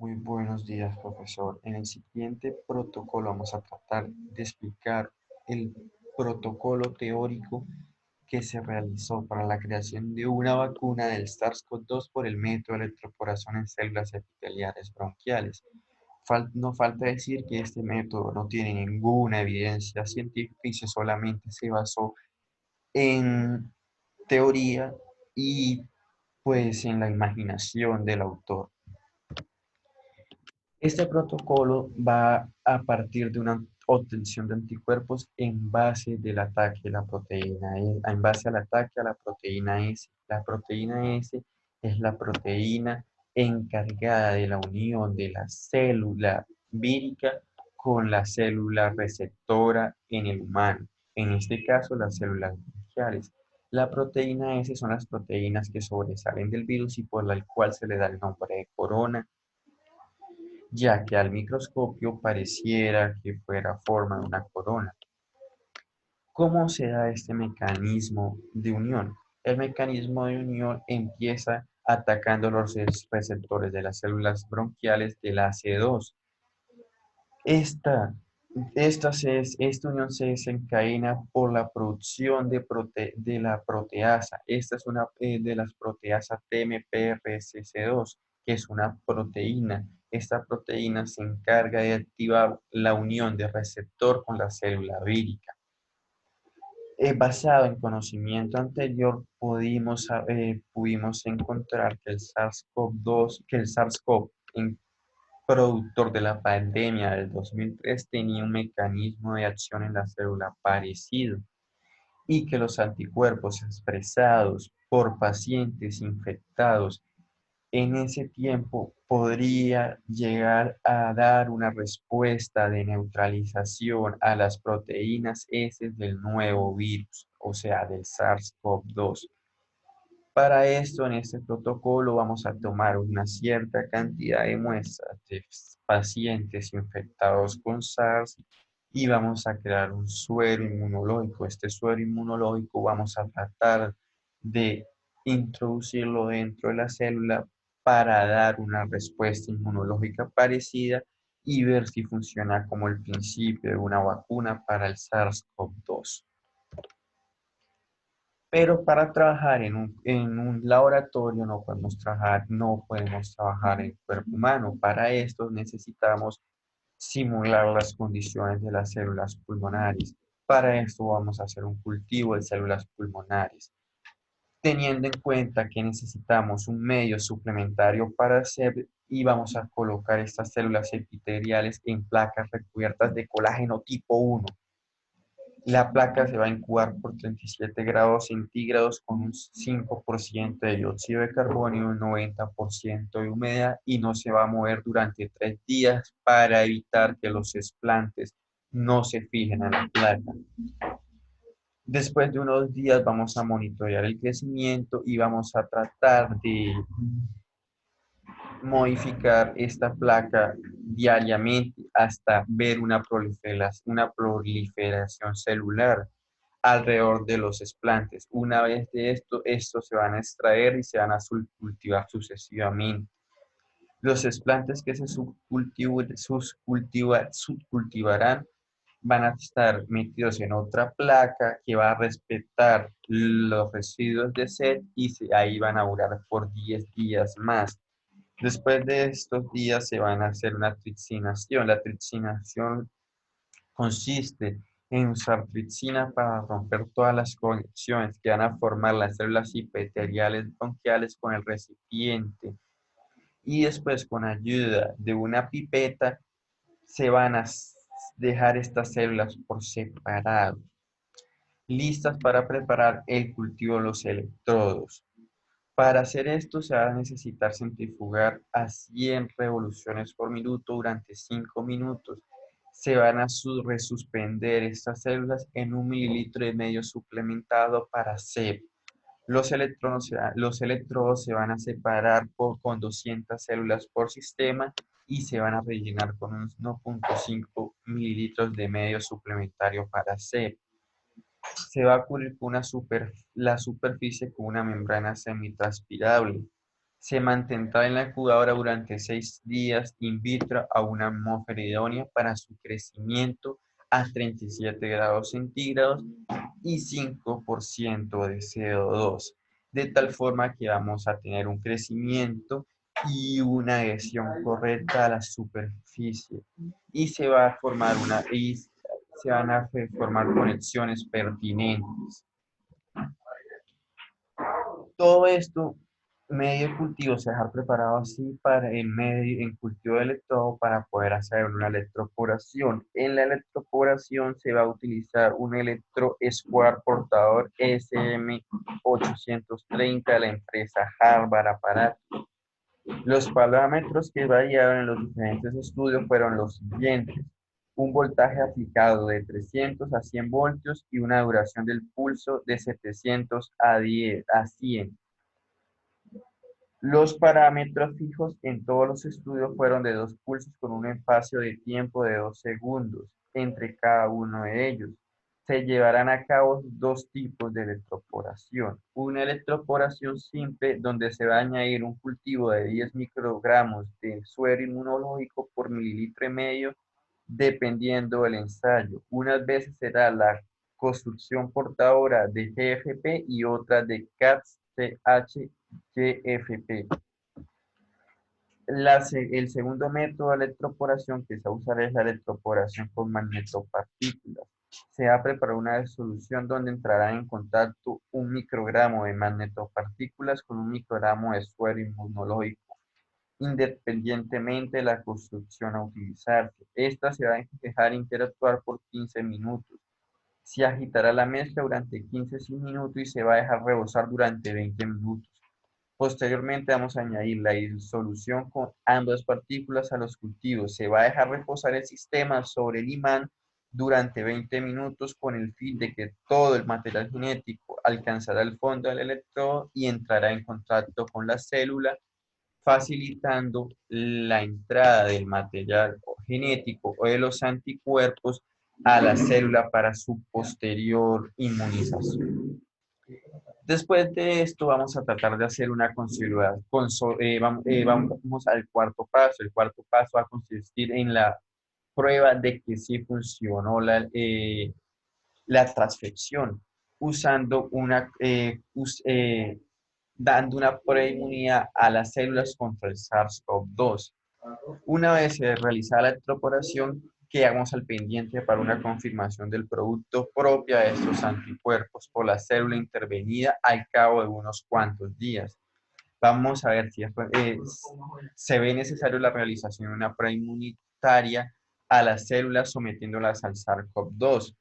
Muy buenos días, profesor. En el siguiente protocolo vamos a tratar de explicar el protocolo teórico que se realizó para la creación de una vacuna del SARS-CoV-2 por el método de electroporación en células epiteliales bronquiales. No falta decir que este método no tiene ninguna evidencia científica y solamente se basó en teoría y pues en la imaginación del autor. Este protocolo va a partir de una obtención de anticuerpos en base del ataque a la proteína en base al ataque a la proteína S. La proteína S es la proteína encargada de la unión de la célula vírica con la célula receptora en el humano, en este caso las células bronquiales. La proteína S son las proteínas que sobresalen del virus y por la cual se le da el nombre de corona, ya que al microscopio pareciera que fuera forma de una corona. ¿Cómo se da este mecanismo de unión? El mecanismo de unión empieza atacando los receptores de las células bronquiales del AC2. Esta, esta unión se desencadena por la producción de la proteasa. Esta es una de las proteasas TMPRSC2, que es una proteína. Esta proteína se encarga de activar la unión de receptor con la célula vírica. Basado en conocimiento anterior, pudimos encontrar que el SARS-CoV-2, que el SARS-CoV productor de la pandemia del 2003 tenía un mecanismo de acción en la célula parecido y que los anticuerpos expresados por pacientes infectados en ese tiempo podría llegar a dar una respuesta de neutralización a las proteínas S del nuevo virus, o sea, del SARS-CoV-2. Para esto, en este protocolo vamos a tomar una cierta cantidad de muestras de pacientes infectados con SARS y vamos a crear un suero inmunológico. Este suero inmunológico vamos a tratar de introducirlo dentro de la célula para dar una respuesta inmunológica parecida y ver si funciona como el principio de una vacuna para el SARS-CoV-2. Pero para trabajar en un laboratorio no podemos trabajar en cuerpo humano. Para esto necesitamos simular las condiciones de las células pulmonares. Para esto vamos a hacer un cultivo de células pulmonares, teniendo en cuenta que necesitamos un medio suplementario para hacer y vamos a colocar estas células epiteliales en placas recubiertas de colágeno tipo 1. La placa se va a incubar por 37 grados centígrados con un 5% de dióxido de carbono y un 90% de humedad y no se va a mover durante 3 días para evitar que los explantes no se fijen a la placa. Después de unos días vamos a monitorear el crecimiento y vamos a tratar de modificar esta placa diariamente hasta ver una proliferación celular alrededor de los explantes. Una vez de esto, estos se van a extraer y se van a subcultivar sucesivamente. Los explantes que se subcultivarán van a estar metidos en otra placa que va a respetar los residuos de sed y ahí van a durar por 10 días más. Después de estos días se van a hacer una tricinación. La tricinación consiste en usar tripsina para romper todas las conexiones que van a formar las células epiteliales bronquiales con el recipiente. Y después, con ayuda de una pipeta, se van a dejar estas células por separado, listas para preparar el cultivo de los electrodos. Para hacer esto se va a necesitar centrifugar a 100 revoluciones por minuto durante 5 minutos. Se van a resuspender estas células en 1,5 ml suplementado para sep. Los electrodos se van a separar con 200 células por sistema y se van a rellenar con unos 1,5 mililitros de medio suplementario para sep. Se va a cubrir con la superficie con una membrana semitranspirable. Se mantendrá en la incubadora durante 6 días in vitro a una atmósfera idónea para su crecimiento a 37 grados centígrados y 5% de CO2, de tal forma que vamos a tener un crecimiento y una adhesión correcta a la superficie y se van a formar conexiones pertinentes. Todo esto, medio de cultivo, se deja preparado así para en cultivo de electrodo para poder hacer una electroporación. En la electroporación se va a utilizar un electroescuadra portador SM830 de la empresa Harvard Apparat. Los parámetros que variaron en los diferentes estudios fueron los siguientes: un voltaje aplicado de 300 a 100 voltios y una duración del pulso de 700 a 100. Los parámetros fijos en todos los estudios fueron de 2 pulsos con un espacio de tiempo de 2 segundos entre cada uno de ellos. Se llevarán a cabo 2 tipos de electroporación. Una electroporación simple, donde se va a añadir un cultivo de 10 microgramos de suero inmunológico por mililitro y medio, dependiendo del ensayo. Unas veces será la construcción portadora de GFP y otra de CATS-CH GFP. El segundo método de electroporación que se va a usar es la electroporación con magnetopartículas. Se va a preparar una solución donde entrará en contacto 1 microgramo de magnetopartículas con 1 microgramo de suero inmunológico, independientemente de la construcción a utilizarse. Esta se va a dejar interactuar por 15 minutos. Se agitará la mezcla durante 15 minutos y se va a dejar rebosar durante 20 minutos. Posteriormente vamos a añadir la disolución con ambas partículas a los cultivos. Se va a dejar reposar el sistema sobre el imán durante 20 minutos con el fin de que todo el material genético alcanzará el fondo del electrodo y entrará en contacto con la célula, facilitando la entrada del material genético o de los anticuerpos a la célula para su posterior inmunización. Después de esto vamos a tratar de hacer una consolidación. Vamos al cuarto paso. El cuarto paso va a consistir en la prueba de que sí funcionó la transfección, usando dando una preinmunidad a las células contra el SARS-CoV-2. Una vez se realiza la electroporación, quedamos al pendiente para una confirmación del producto propia de estos anticuerpos por la célula intervenida al cabo de unos cuantos días. Vamos a ver si se ve necesario la realización de una prueba inmunitaria a las células sometiéndolas al SARS-CoV-2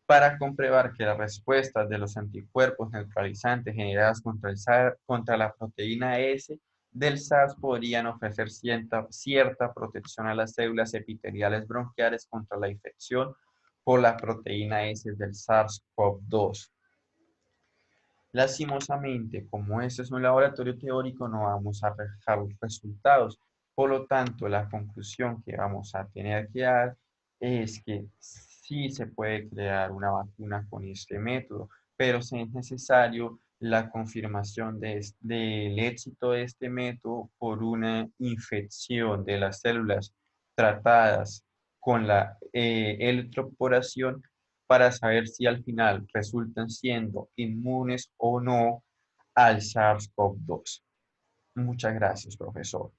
para comprobar que las respuestas de los anticuerpos neutralizantes generadas contra la proteína S del SARS podrían ofrecer cierta protección a las células epiteliales bronquiales contra la infección por la proteína S del SARS-CoV-2. Lastimosamente, como este es un laboratorio teórico, no vamos a dejar resultados. Por lo tanto, la conclusión que vamos a tener que dar es que sí se puede crear una vacuna con este método, pero es necesario la confirmación del éxito de este método por una infección de las células tratadas con la electroporación para saber si al final resultan siendo inmunes o no al SARS-CoV-2. Muchas gracias, profesor.